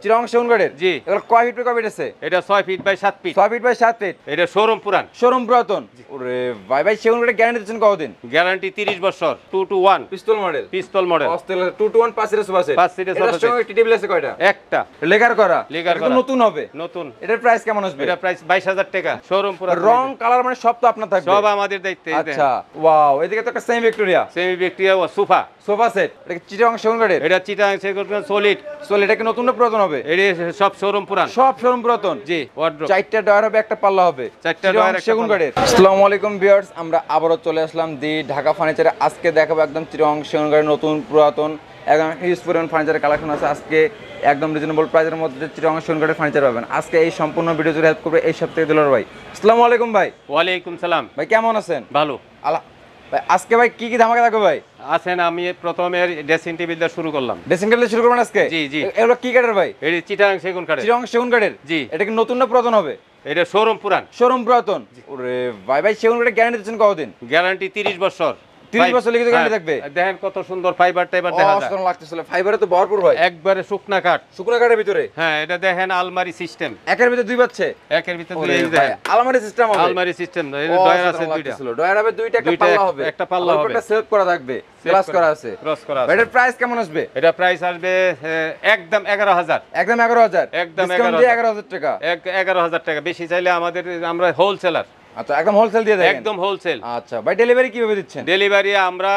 চিরং সেগুন কাঠের। জি। এগুলো কয় ফিট কয় ফিট আছে? এটা 6 feet by 7 feet. 6 feet by 7 feet. এটা শোরুম পুরান। শোরুম পুরাতন। ওরে ভাই ভাই সেগুন কাঠের গ্যারান্টি দিচ্ছেন কতদিন? গ্যারান্টি 30 বছর। 2 to 1 pistol model. Pistol model. 2 to 1 5 series sofa set. 5 series sofa set. এর সঙ্গে টিটেবিল আছে কয়টা? একটা। লেকার করা। লেকার এটা করা। নতুন হবে। নতুন। এটার প্রাইস কেমন আসবে? এটা প্রাইস 22000 টাকা। শোরুম পুরান। রং কালার মানে সব তো আপনার থাকবে। সব আমাদের দায়িত্বে। আচ্ছা ওয়াও, এদিকে তো একটা সেমি ভিক্টোরিয়া। সেমি ভিক্টোরিয়া ও সোফা। Sofa set. এটা চিরং সেগুন কাঠের। এটা চিটাং সেগুন সলিড। এটা কি নতুন না পুরাতন হবে? এটা সব শোরুম পুরান। সব শোরুম পুরাতন। জি, ওয়ার্ড্রপ। 4টা ডয়ার হবে, একটা পাল্লা হবে। 4টা ডয়ার একটা সেগুন কাঠের। আসসালামু আলাইকুম ভিউয়ার্স, আমরা আবারো চলে আসলাম দি ঢাকা ফার্নিচারে। আজকে দেখাবো একদম চিরং সেগুন কাঠের নতুন পুরাতন একদম হিউজ পরিমাণ ফার্নিচারের কালেকশন আছে। আজকে একদম রিজনেবল প্রাইসের মধ্যে চিরং সেগুন কাঠের ফার্নিচার পাবেন। আজকে এই সম্পূর্ণ ভিডিও জুড়ে হেল্প করবে এই সপ্তাহে দুলার ভাই। আসসালামু আলাইকুম ভাই। ওয়ালাইকুম সালাম। ভাই কেমন আছেন? ভালো। ভাই আজকে ভাই কি কি ধামাকা থাকবে ভাই? আছেন, আমি প্রথমে ড্রেসিং টেবিল দিয়ে শুরু করলাম। ড্রেসিং টেবিল শুরু করবেন আজকে? জি জি। এগুলো কি কাঠের ভাই? এটা চিটাং সেগুন কাঠের। চিরং সেগুন কাঠের। জি। এটা কি নতুন না পুরাতন হবে? এটা শোরুম পুরান। শোরুম পুরাতন। ওরে ভাই ভাই সেগুন কাঠের গ্যারান্টি দিচ্ছেন কতদিন? গ্যারান্টি 30 বছর। 30 বছর লিখিত গ্যারান্টি থাকবে। দেখেন কত সুন্দর ফাইবার টাইবার দেখা যায়। অসাধারণ লাগতেছিল। ফাইবারে তো ভরপুর ভাই। একবারে শুকনা কাঠ। শুকনো কাঠের ভিতরে। হ্যাঁ, এটা দেখেন আলমারি সিস্টেম। একের ভিতরে দুই পাচ্ছে। একের ভিতরে দুই এই দেখেন। আলমারি সিস্টেম হবে। আলমারি সিস্টেম। এই ডয়ার আছে দুইটা। ডয়ার হবে দুইটা, একটা পাল্লা হবে। একটা পাল্লা হবে। একটা সেলফ করা থাকবে। গ্লাস করা আছে। ক্রস করা আছে। এটার প্রাইস কেমন আসবে? এটা প্রাইস আসবে একদম 11000। একদম 11000। একদম ডিসকাউন্ট দিয়ে 11000 টাকা। 11000 টাকা। বেশি চাইলে আমরা হোলসেলার। আচ্ছা একদম হোলসেল দিয়ে দেন? একদম হোলসেল। আচ্ছা ভাই ডেলিভারি কিভাবে দিচ্ছেন? ডেলিভারি আমরা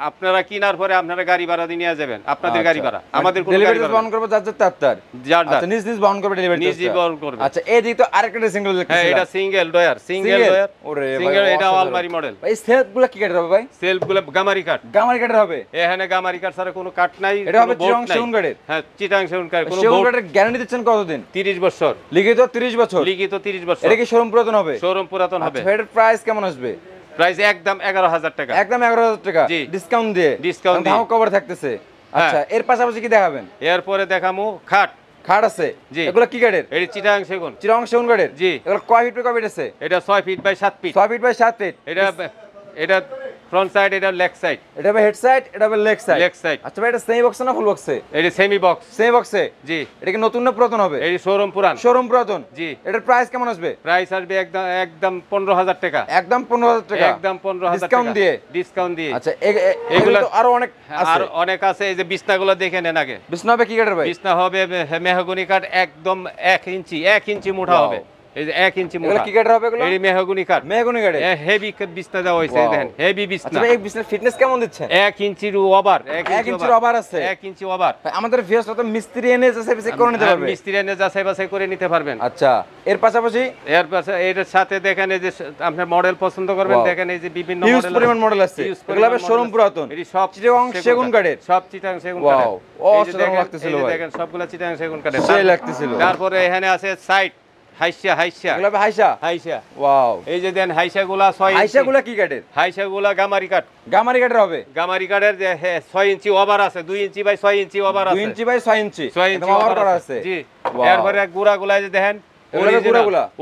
আপনারা কিনার পরে আপনারা গাড়ি ভাড়া দিয়ে নিয়ে যাবেন। আপনাদের গাড়ি ভাড়া, আমাদের কোনো গাড়ি ভাড়া বহন করবে যার তার। আচ্ছা নিজ নিজ বহন করবে ডেলিভারি। নিজ বহন করবে। আচ্ছা এদিকে তো আরেকটা ড্রেসিং টেবিল দেখতেছি। হ্যাঁ, এটা সিঙ্গেল ডয়ার। Single drawer. ওরে ভাই সিঙ্গেল, এটা আলমারি মডেল। ভাই সেলফগুলো কি কাঠের হবে ভাই? সেলফগুলো গামারি কাঠ। গামারি কাঠের হবে? এখানে গামারি কাঠ ছাড়া কোনো কাঠ নাই। এটা হবে চিরং সেগুন কাঠের। হ্যাঁ, চিটাং সেগুন কাঠ। কোনো সেগুন কাঠের গ্যারান্টি দিচ্ছেন কতদিন? 30 বছর। লিখিত 30 বছর। লিখিত 30 বছর। এটা কি শোরুম পুরাতন হবে? শোরুম পুরাতন হবে। আচ্ছা এটার প্রাইস কেমন আসবে? প্রাইস একদম 11000 টাকা। একদম 11000 টাকা। জি। ডিসকাউন্ট দিয়ে। ডিসকাউন্ট দিয়ে। ধামাকা কভার থাকতেছে। আচ্ছা এর পাশাপাশি কি দেখাবেন? এরপরে দেখামু খাট। খাট আছে? জি। এগুলো কি কাঠের? এটা চিটাং সেগুন। চিরং সেগুন কাঠের? জি। এগুলো কয় ফিট কয় ফিট আছে? এটা 6 feet by 7 feet. 6 feet by 7 feet. এটা ফ্রন্ট সাইড, এটা লেগ সাইড। এটা হবে হেড সাইড, এটা হবে লেগ সাইড। Leg side. আচ্ছা ভাই এটা সেমি বক্স না ফুল বক্সে? এটা সেমি বক্স। সেমি বক্সে? জি। এটা কি নতুন না পুরাতন হবে? এই শোরুম পুরান। শোরুম পুরাতন। জি। এটার প্রাইস কেমন আসবে? প্রাইস আসবে একদম 15000 টাকা। একদম 15000 টাকা। একদম 15000 টাকা ডিসকাউন্ট দিয়ে। ডিসকাউন্ট দিয়ে। আচ্ছা এগুলো তো আরো অনেক আছে। আর অনেক আছে। এই যে বিছনাগুলো দেখে নেন আগে। বিছনা হবে কি কাঠের ভাই? বিছনা হবে মেহগনি কাঠ। একদম 1 ইঞ্চি মোটা হবে। এই যে 1 ইঞ্চি মোটা। এগুলো কি কাঠের হবে এগুলো? এই মেহগনি কাঠ। মেহগনি কাঠের। হেভি বিছনা দেওয়া হয়েছে দেখেন। হেভি বিছনা। আচ্ছা ভাই এই বিছনার ফিটনেস কেমন দিচ্ছেন? 1 ইঞ্চির ওভার। 1 ইঞ্চির ওভার আছে? 1 ইঞ্চি ওভার। আমাদের ভিউয়ার্সরা তো মিস্ত্রি এনে যাচাই করে নিতে পারবে। মিস্ত্রি এনে যাচাই বাছাই করে নিতে পারবেন। আচ্ছা এর পাশাপাশি এর পাশে এর সাথে দেখেন এই যে আপনার মডেল পছন্দ করবেন। দেখেন এই যে বিভিন্ন মডেল। হিউজ পরিমাণ মডেল আছে। এগুলো হবে শোরুম পুরাতন। এই সব চিটাং সেগুন কাঠের। সব চিটাং সেগুন কাঠের। ওয়াও অসাধারণ লাগতেছিল ভাই। দেখেন সবগুলা চিটাং সেগুন কাঠের। সেই লাগতেছিল। তারপরে এখানে আছে সাইড হাইসা। এগুলো হবে হাইসা। ওয়াও এই যে দেন হাইসাগুলা 6 ইঞ্চি। হাইসাগুলো কি কাঠের? হাইসাগুলা গামারি কাঠ। গামারি কাঠের হবে? গামারি কাঠের যে 6 ইঞ্চি ওভার আছে। 2 ইঞ্চি বাই 6 ইঞ্চি ওভার আছে। 2 inch by 6 inch. 6 inch over করা আছে। জি। এরপরে গুড়াগুলা যে দেখেন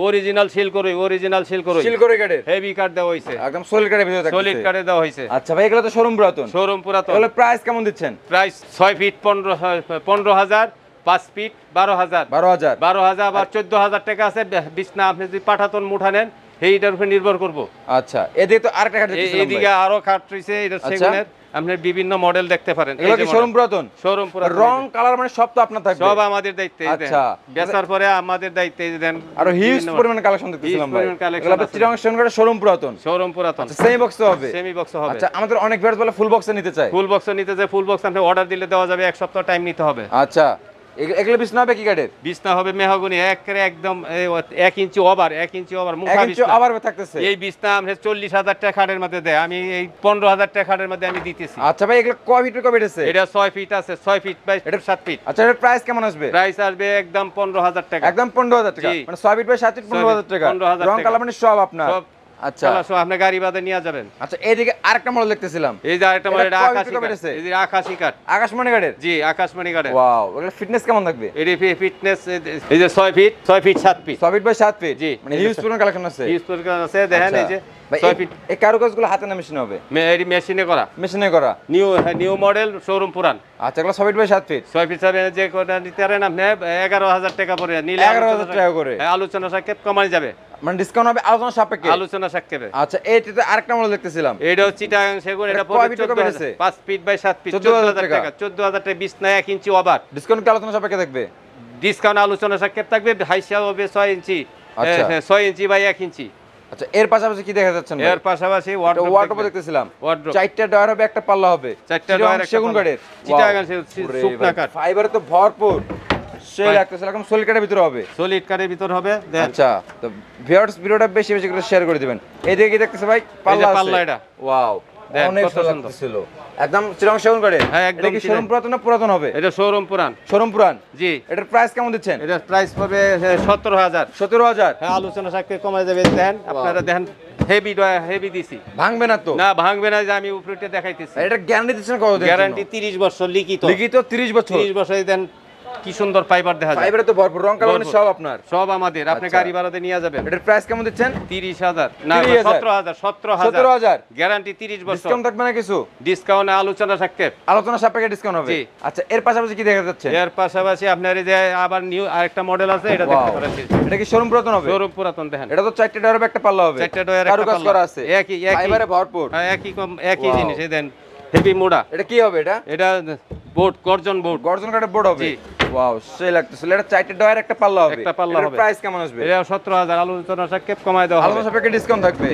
অরিজিনাল শিলকড়ি কাঠের। হেভি কাঠ দেওয়া হইছে। একদম সলিড কাঠের ভিতরে থাকছে। সলিড কাঠে দেওয়া হইছে। আচ্ছা ভাই এগুলো তো শোরুম পুরাতন। শোরুম পুরাতন। এগুলো প্রাইস কেমন দিচ্ছেন? Price 6 fit 15000, 5 fit 12000। 12000 আবার 14000 টাকা আছে। বিছনা আপনি যদি পাঠাতন মুঠা নেন এইটার উপর নির্ভর করব। আচ্ছা এদিকে তো আরেকটা কাঠ দেখতেছিলাম। এদিকে আরো কাঠ রইছে। এটা সেগুনের আপনি বিভিন্ন মডেল দেখতে পারেন। এগুলো কি শোরুম পুরাতন? শোরুম পুরাতন। রং কালার মানে সব তো আপনার থাকবে? সব আমাদের দায়িত্বে। আচ্ছা বেচার পরে আমাদের দায়িত্বে দেন। আর হিউজ পরিমাণ কালেকশন দেখতেছিলাম ভাই। এগুলো তো চিটাং সেগুন কাঠের শোরুম পুরাতন। শোরুম পুরাতন। সেমি বক্স হবে? সেমি বক্স হবে। আচ্ছা আমাদের অনেক ভিউয়ার্স বলে ফুল বক্সে নিতে চায়। ফুল বক্স নিতে চায়। ফুল বক্স আপনি অর্ডার দিলে দেওয়া যাবে। 1 সপ্তাহ টাইম নিতে হবে। আচ্ছা এগুলো বিছনা হবে কি কাঠের? বিছনা হবে মেহগনি। একদম 1 ইঞ্চি ওভার। 1 ইঞ্চি ওভার মুখা 1 ইঞ্চি বিছনা। ওভার থাকতেছে। এই বিছনা আমরা 40000 টাকা খাটের মধ্যে দেয়। আমি এই 15000 টাকা খাটের মধ্যে আমি দিতেছি। আচ্ছা ভাই এগুলো কয় ফিট কয় ফিট আছে? এটা 6 ফিট আছে। 6 ফিট বাই 7 ফিট। আচ্ছা এর প্রাইস কেমন আসবে? প্রাইস আসবে একদম 15000 টাকা। একদম 15000 টাকা। মানে 6 ফিট বাই 7 ফিট 15000 টাকা। রং কালার মানে সব আপনার। আচ্ছা। কালার সহ আপনি গাড়ি বাদে নিয়ে যাবেন। আচ্ছা এইদিকে আরেকটা মডেল দেখতেছিলাম, এই যে আরেকটা মডেল, এটা এটা কয় আকাশী পিকআপের কাঠ। আছে? এই যে আকাশী কাঠ, আকাশমণি গাড়ির। জি আকাশমণি কাঠের। ওয়াও, এগুলো ফিটনেস কেমন থাকবে? এডি ফিটনেস এই যে 6 feet 7 feet. 6 feet by 7 feet, জি। মানে হিউজ পুরো কালেকশন আছে। ইউজ করে আছে দেখেন, এই যে ভাই 6 ফিট। এই কারুকাজগুলো হাতে না মেশিনে হবে? এডি মেশিনে করা, মেশিনে করা। নিউ মডেল, শোরুম পুরান। আচ্ছা এগুলো 6 ফিট বাই 7 ফিট। 6 ফিট যে কোটা নিতে পারেন আপনি 11,000 টাকা পড়ে নিলে 11,000 টাকা করে। হ্যাঁ, আলোচনা সাপেক্ষে কমাই যাবে, মানে ডিসকাউন্ট হবে আলোচনা সাপেক্ষে। আলোচনা সাপেক্ষে। আচ্ছা এইটাতে আরেকটা মডেল দেখতেছিলাম, এইটা হচ্ছে চিটাগাং সেগুন, এটা এটা পড়বে কয় ফিট করে 14,000 বেড়েছে? 5 ফিট বাই 7 ফিট 14,000 14,000 টাকা। 14,000 টাকা, 20 না 1 ইঞ্চি ওভার। ডিসকাউন্ট কি আলোচনা সাপেক্ষে থাকবে? ডিসকাউন্ট আলোচনা সাপেক্ষে থাকবে, হাইসা হবে 6 ইঞ্চি, আচ্ছা। 6 ইঞ্চি বাই 1 ইঞ্চি। আচ্ছা এর পাশাপাশি কি দেখা যাচ্ছে? এর পাশাপাশি ওয়ার্ডরোব দেখতেছিলাম, ওয়ার্ডরোব, 4টা ডয়ার হবে, একটা পাল্লা হবে, 4টা ডয়ার, একটা সেগুন কাঠের। চিটাগাং শুকনা কাঠ, ফাইবারে তো ভরপুর, সেই লাগতেছে এরকম সলিড কাঠের ভিতরে হবে। সলিড কাঠের ভিতর হবে। দেখেন আচ্ছা তো ভিউয়ার্স ভিডিওটা বেশি বেশি করে শেয়ার করে দিবেন। এইদিকে কি দেখতেছে ভাই? পাল্লা আছে, পাল্লা এটা। ওয়াও দেখেন অনেক কত সুন্দর সুন্দর। লাগতেছিল, একদম চিরং সেগুন কাঠের। হ্যাঁ, একদম এটা কি শোরুম পুরাতন না পুরাতন হবে? এটা শোরুম পুরান। শোরুম পুরান। জি। এটার প্রাইস কেমন দিচ্ছেন? এটা প্রাইস পড়বে 17,000। 17,000। হ্যাঁ, আলোচনা সাপেক্ষে কমাই যাবে। দেখেন আপনারা দেখেন, হেভি দিছি, ভাঙবে না তো? না ভাঙবে না, যে আমি উপরে দেখাইতেছি। এটা গ্যারান্টি দিচ্ছেন কতদিন? গ্যারান্টি 30 বছর লিখিত। লিখিত 30 বছর। 30 বছর। দেন কি সুন্দর ফাইবার দেখা যায়। ফাইবারে তো ভরপুর, রং কালার সব আপনার। সব আমাদের, আপনি আচ্ছা। গাড়ি ভাড়াতে নিয়ে যাবেন। এটার প্রাইস কেমন দিচ্ছেন? 30,000 না 30,000 17,000 গ্যারান্টি 30 বছর। ডিসকাউন্ট থাকবে না কিছু? ডিসকাউন্ট আলোচনা সাপেক্ষে। আলোচনা সাপেক্ষে ডিসকাউন্ট হবে। জি। আচ্ছা এর পাশাপাশি কি দেখা যাচ্ছে? এর পাশাপাশি আপনার এই যে আবার নিউ আরেকটা মডেল আছে, এটা দেখতে পারেন। এটা কি শোরুম পুরাতন হবে? শোরুম পুরাতন। দেখেন এটা তো 4টা ডয়ার হবে, একটা পাল্লা হবে, 4টা ডয়ার, একটা কারুকাজ পাল্লা করা আছে, একই ফাইবারে ভরপুর। হ্যাঁ, একই Wow. জিনিস। এই দেন হেভি মোড়া। এটা কি হবে? এটা বোর্ড, গর্জন বোর্ড। গর্জন কাঠের বোর্ড হবে। জি। ওয়াও সেই লাগতেছিল। এটা 4টা ডয়ার, একটা পাল্লা হবে। একটা পাল্লা এটার হবে। প্রাইস কেমন আসবে? এটা 17,000 আলোচনা সাপেক্ষে কমায় দেওয়া হবে। আলোচনা সাপেক্ষে ডিসকাউন্ট থাকবে।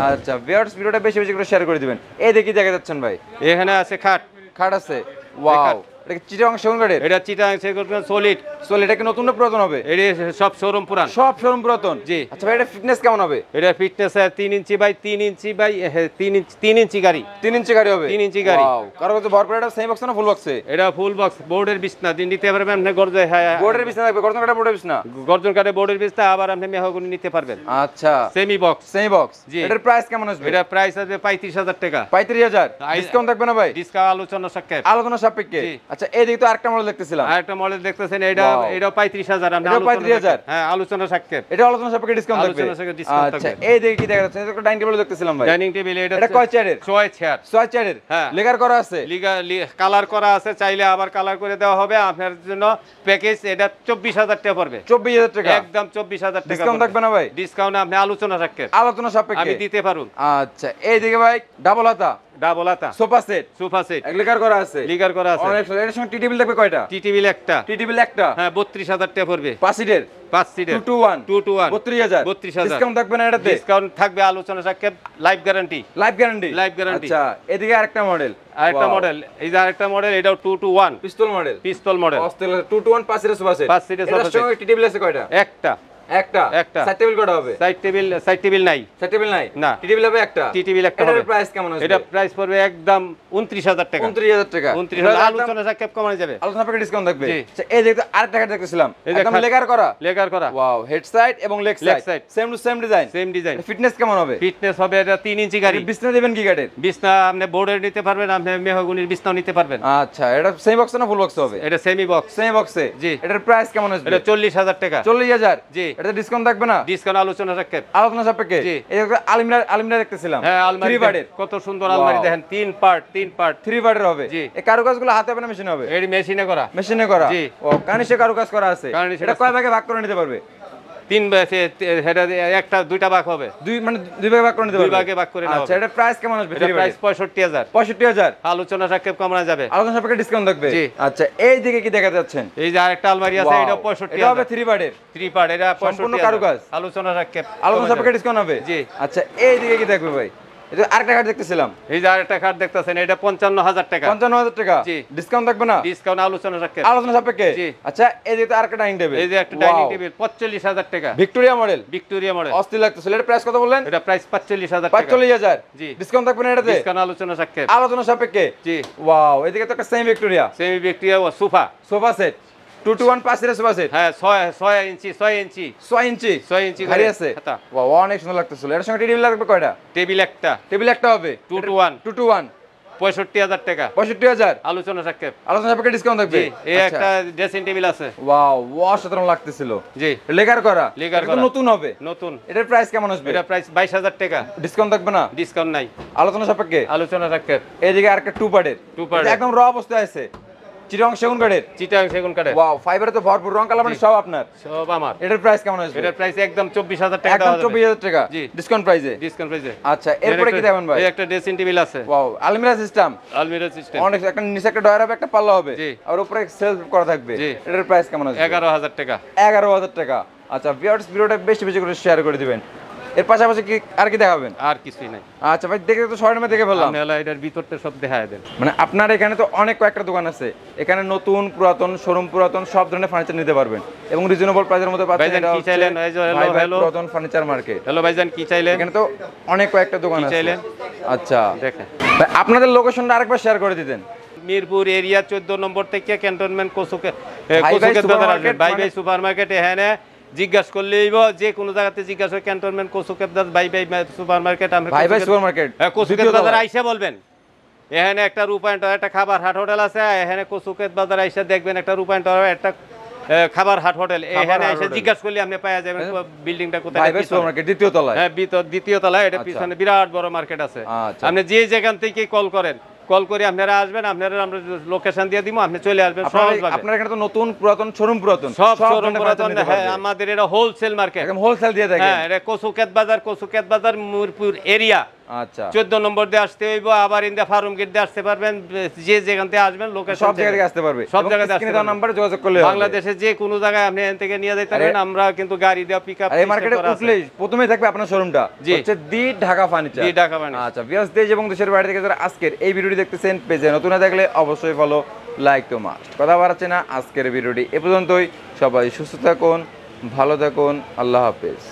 আচ্ছা ভিউয়ার্স ভিডিওটা বেশি বেশি করে শেয়ার করে দিবেন। এই দেখি দেখা যাচ্ছেন ভাই, এখানে আছে খাট। খাট আছে। ওয়াও খাট। এটা কি চিটাং সেগুন কাঠের? এটা চিটাগাং সেগুন সলিড। চল এটা কি নতুন না পুরাতন হবে? এটা সব শোরুম পুরান। সব শোরুম পুরাতন। জি। আচ্ছা ভাই এটা ফিটনেস কেমন হবে? এটা fitness 3 inch by 3 inch by 3 inch গাড়ি। 3 ইঞ্চি গাড়ি হবে। 3 ইঞ্চি গাড়ি। ওয়াও কারো কাছে ভরপুর। এটা সেমি বক্স না ফুল বক্সে? এটা ফুল বক্স, বোর্ডের বিছনা দিন নিতে পারবেন আপনি। গর্জে বোর্ডের বিছনা থাকবে, গর্জন কাঠের বোর্ডের বিছনা। গর্জন কাঠে বোর্ডের বিছনা, আবার আপনি মেহগনি নিতে পারবেন। আচ্ছা সেমি বক্স। Semi box. জি। এটার প্রাইস কেমন আসবে? এটা প্রাইস আছে 35,000 টাকা। 35,000। ডিসকাউন্ট থাকবে না ভাই? ডিসকাউন্ট আলোচনা সাপেক্ষে। আলোচনা সাপেক্ষে। জি। আচ্ছা এইদিকে তো আরেকটা মডেল দেখতেছিলাম, আর একটা মডেল দেখতেছেন, এটা Wow. এটা 35,000। আপনি এটাও আলোচনা 35,000? সাপেক্ষে। হ্যাঁ, আলোচনা সাপেক্ষে। এটা আলোচনা সাপেক্ষে ডিসকাউন্ট থাকবে। আলোচনা সাপেক্ষে discount আচ্ছা থাকবে। এইদিকে কি দেখা যাচ্ছে? এটা একটা ডাইনিং টেবিল দেখতেছিলাম ভাই। Dining table. এটা কয় চেয়ারের? 6 চেয়ার। 6 চেয়ারের। হ্যাঁ। লেগার করা আছে। কালার করা আছে, চাইলে আবার কালার করে দেওয়া হবে আপনার জন্য। প্যাকেজ এটা 24,000 টাকা পড়বে। 24,000 টাকা। একদম 24,000 টাকা। ডিসকাউন্ট থাকবে না ভাই? ডিসকাউন্ট আপনি আলোচনা সাপেক্ষে আলোচনা সাপেক্ষে আমি দিতে পারুন। আচ্ছা এইদিকে ভাই ডাবল হাতা ডাবল হাতা sofa set, sofa set lacquer করা আছে। লিগার করা আছে। অনেক সুন্দর। এর সঙ্গে টি টেবিল থাকবে কয়টা? টি টেবিল একটা। টি টেবিল একটা। হ্যাঁ, 32,000 টাকা পড়বে। 5 সিটের 5 সিটের 2 to 1 2 to 1 32,000। 32,000 ডিসকাউন্ট থাকবে না এটাতে? ডিসকাউন্ট থাকবে আলোচনা সাপেক্ষে। Life guarantee. Life guarantee. Life guarantee. আচ্ছা এদিকে আরেকটা মডেল। আরেকটা মডেল, এই যে আরেকটা মডেল, এটাও 2 to 1 pistol model. Pistol model. 2 to 1 5 সিটের সোফা সেট। 5 সিটের সোফা এটার সেট। সঙ্গে টি টেবিল আছে কয়টা? একটা। একটা। একটা। সাইড টেবিল কয়টা হবে? সাইড টেবিল নাই। সাইড টেবিল নাই? না। টি টেবিল হবে একটা। টি টেবিল একটা এটার হবে। প্রাইস কেমন আসবে? এটা প্রাইস পড়বে একদম 29,000 টাকা। 29,000 টাকা। 29,000 আলোচনা সাপেক্ষে কমানো যাবে। আলোচনা সাপেক্ষে ডিসকাউন্ট থাকবে। জি। আচ্ছা এই দেখতে আরেকটা কাঠ দেখতেছিলাম, এই যে একদম খাট। লেগার করা। লেগার করা। ওয়াও হেড সাইড এবং leg Leg side side। Same to same design. Same design. Fitness কেমন হবে? ফিটনেস হবে এটা 3 ইঞ্চি গাড়ি। বিছনা দিবেন কি কাঠের? বিছনা আপনি বোর্ডের নিতে পারবেন, আপনি মেহগনির বিছনাও নিতে পারবেন। আচ্ছা এটা সেমি বক্স না ফুল বক্স হবে? এটা সেমি বক্স। সেমি বক্সে। জি। এটার প্রাইস কেমন আসবে? এটা 40,000 টাকা। 40,000। জি। এটাতে ডিসকাউন্ট থাকবে না? ডিসকাউন্ট আলোচনা সাপেক্ষে। আলোচনা সাপেক্ষে। জি। এই যে আলমিরা দেখতেছিলাম। হ্যাঁ, আলমারি 3 বারের। কত সুন্দর আলমারি Wow. দেখেন, 3 পার্ট। 3 বারের হবে। জি। এই কারুকাজগুলো হাতে হবে না মেশিনে হবে? এর মেশিনে করা। মেশিনে করা। জি। ও কানিশে কারুকাজ করা আছে। কার্নিশে এটা কাজ কয় ভাগে ভাগ করে নিতে পারবে? 3 একটা 2টা ভাগ হবে। দুই ভাগে ভাগ করে নিতে 2 পারবে? ভাগে ভাগ করে নেওয়া আচ্ছা হবে। এটা প্রাইস কেমন আসবে? এটা প্রাইস 65,000। 65,000। আলোচনা সাপেক্ষে কমানো যাবে। আলোচনা সাপেক্ষে ডিসকাউন্ট থাকবে। জি। আচ্ছা এই দিকে কি দেখা যাচ্ছেন? এই যে আরেকটা আলমারি আছে, এটা এটা হবে 65,000। 3 বারের। 3 পার্ট, এটা সম্পূর্ণ 65,000। কারুকাজ। আলোচনা সাপেক্ষে আলোচনা সাপেক্ষে ডিসকাউন্ট হবে। জি। আচ্ছা এই দিকে কি দেখবে ভাই? এটা আরেকটা কার্ড দেখতেছিলাম, এই যে আরেকটা কার্ড দেখতেছেন, এটা 55,000 টাকা। 55,000 টাকা। জি। ডিসকাউন্ট থাকবে না? ডিসকাউন্ট আলোচনা সাপেক্ষে। আলোচনা সাপেক্ষে। জি। আচ্ছা এই দিকে তো আরেকটা ডাইনিং টেবিল। এই যে একটা ডাইনিং টেবিল 45,000 টাকা। Victoria model. Victoria model. অস্থির লাগতেছিল। এর প্রাইস কত বললেন? এটা প্রাইস 45,000 টাকা। 45,000। জি। ডিসকাউন্ট থাকবে না এটাতে? ডিসকাউন্ট আলোচনা সাপেক্ষে। আলোচনা সাপেক্ষে। জি। ওয়াও এদিকে তো একটা সেম ভিক্টোরিয়া সেমি ভিক্টোরিয়া ও sofa. Sofa set 221 5 series budget. হ্যাঁ 6 ইঞ্চি 6 ইঞ্চি 6 ইঞ্চি 6 ইঞ্চি গাড়ি আছে। হাতা। ওয়াও অনেক সুন্দর লাগতেছিল। এর সঙ্গে টেবিল লাগবে কয়টা? টেবিল একটা টেবিল একটা হবে 221 221 65,000 টাকা 65,000 আলোচনা সাক্ষেপ। আলোচনা সাপেক্ষে ডিসকাউন্ট থাকবে। জি এই একটা ড্রেসিং টেবিল আছে। ওয়াও অসাধারণ লাগতেছিল। জি লেগার করা লেগার একদম করা। নতুন হবে। নতুন। এটার প্রাইস কেমন আসবে? এটা প্রাইস 22,000 টাকা। ডিসকাউন্ট থাকবে না? ডিসকাউন্ট নাই আলোচনা সাপেক্ষে। আলোচনা সাক্ষেপ। এইদিকে আরেকটা টু পার্টের একদম র অবস্থায় আছে, চিরং সেগুন কাঠের। চিটাং সেগুন কাঠের। ওয়াও ফাইবারে তো ভরপুর, রং কালার মানে সব আপনার। সব আমার। এটার প্রাইস কেমন আসবে? এটার প্রাইস একদম 24,000 টাকা একদম 24,000 টাকা। জি ডিসকাউন্ট প্রাইসে। ডিসকাউন্ট প্রাইসে। আচ্ছা এরপরে কি দেবেন ভাই? এই একটা ড্রেসিং টেবিল আছে। ওয়াও আলমিরা সিস্টেম। আলমিরা সিস্টেম। অনেক একটা নিচে একটা ডয়ার হবে, একটা পাল্লা হবে, জি। আর উপরে সেলফ করা থাকবে। জি। এটার প্রাইস কেমন আসবে? 11,000 টাকা। 11,000 টাকা। আচ্ছা ভিউয়ার্স ভিডিওটা বেশি বেশি করে শেয়ার করে দিবেন। এর পাশাপাশি কি আর কি দেখাবেন? আর কিছুই নাই। আচ্ছা ভাই দেখে তো শর্ট দেখে ফেললাম। আপনি হলো এটার ভিতরটা সব দেখায় দেন। মানে আপনার এখানে তো অনেক কয়েকটা দোকান আছে, এখানে নতুন পুরাতন শোরুম পুরাতন সব ধরনের ফার্নিচার নিতে পারবেন এবং রিজনেবল প্রাইসের মধ্যে পাচ্ছেন। ভাইজান কি চাইলেন? এই যে ভাই ভাই হ্যালো পুরাতন ফার্নিচার মার্কেট। হ্যালো ভাইজান কি চাইলেন? এখানে তো অনেক কয়েকটা দোকান কি আছে। চাইলেন? আচ্ছা দেখেন ভাই আপনাদের লোকেশনটা আরেকবার শেয়ার করে দিতেন। মিরপুর এরিয়া 14 নম্বর থেকে ক্যান্টনমেন্ট কোসুকে ভাই ভাই সুপারমার্কেট। ভাই ভাই মানে- সুপারমার্কেট এখানে জিজ্ঞাসা করলেই যে কোনো জায়গাতে জিজ্ঞাসা হয় ক্যান্টনমেন্ট কোসুকে ভাই ভাই সুপারমার্কেট। আমরা ভাই ভাই সুপারমার্কেট কোসুকে বাজার আইসা বলবেন। এখানে একটা রূপায়ণ টাওয়ার একটা খাবার হাট হোটেল আছে, এখানে কোসুকে বাজার আইসা দেখবেন একটা রূপায়ণ টাওয়ার একটা খাবার হাট হোটেল। এখানে এসে জিজ্ঞাসা করলে আপনি পাওয়া যাবেন বিল্ডিংটা কোথায়। ভাই ভাই সুপারমার্কেট দ্বিতীয় তলায়। হ্যাঁ দ্বিতীয় তলায়। এটা পিছনে বিরাট বড় মার্কেট আছে। আপনি যে যেখান থেকে কল করেন, কল করে আপনারা আসবেন, আপনারা আমরা লোকেশন দিয়ে দিব, আপনি চলে আসবেন সহজভাবে। আপনার এখানে তো নতুন পুরাতন শোরুম পুরাতন সব শোরুম পুরাতন। হ্যাঁ আমাদের এটা হোলসেল মার্কেট, একদম হোলসেল দিয়ে থাকে। হ্যাঁ এটা কোসুকেত বাজার মিরপুর এরিয়া। আচ্ছা 14 নম্বর দিয়ে আসতে হইব, আবার ইন্দা ফার্ম গেট দিয়ে আসতে পারবেন। যে যেখান থেকে আসবেন লোকেশন সব জায়গায় থেকে আসতে পারবে, সব জায়গায় আসতে পারবেন। নম্বরে যোগাযোগ করলে হবে। বাংলাদেশে যে কোনো জায়গায় আপনি এখান থেকে নিয়ে যেতে পারবেন, আমরা কিন্তু গাড়ি দেওয়া পিকআপ। এই মার্কেটে উঠলেই প্রথমেই থাকবে আপনার শোরুমটা, হচ্ছে দি ঢাকা ফার্নিচার। দি ঢাকা ফার্নিচার। আচ্ছা ভিউয়ার্স দেশ এবং দেশের বাইরে থেকে যারা আজকের এই ভিডিওটি দেখতেছেন, পেজে নতুন হয়ে থাকলে অবশ্যই ফলো লাইক তো মাস্ট। কথা বাড়াচ্ছে না, আজকের ভিডিওটি এ পর্যন্তই। সবাই সুস্থ থাকুন, ভালো থাকুন, আল্লাহ হাফেজ।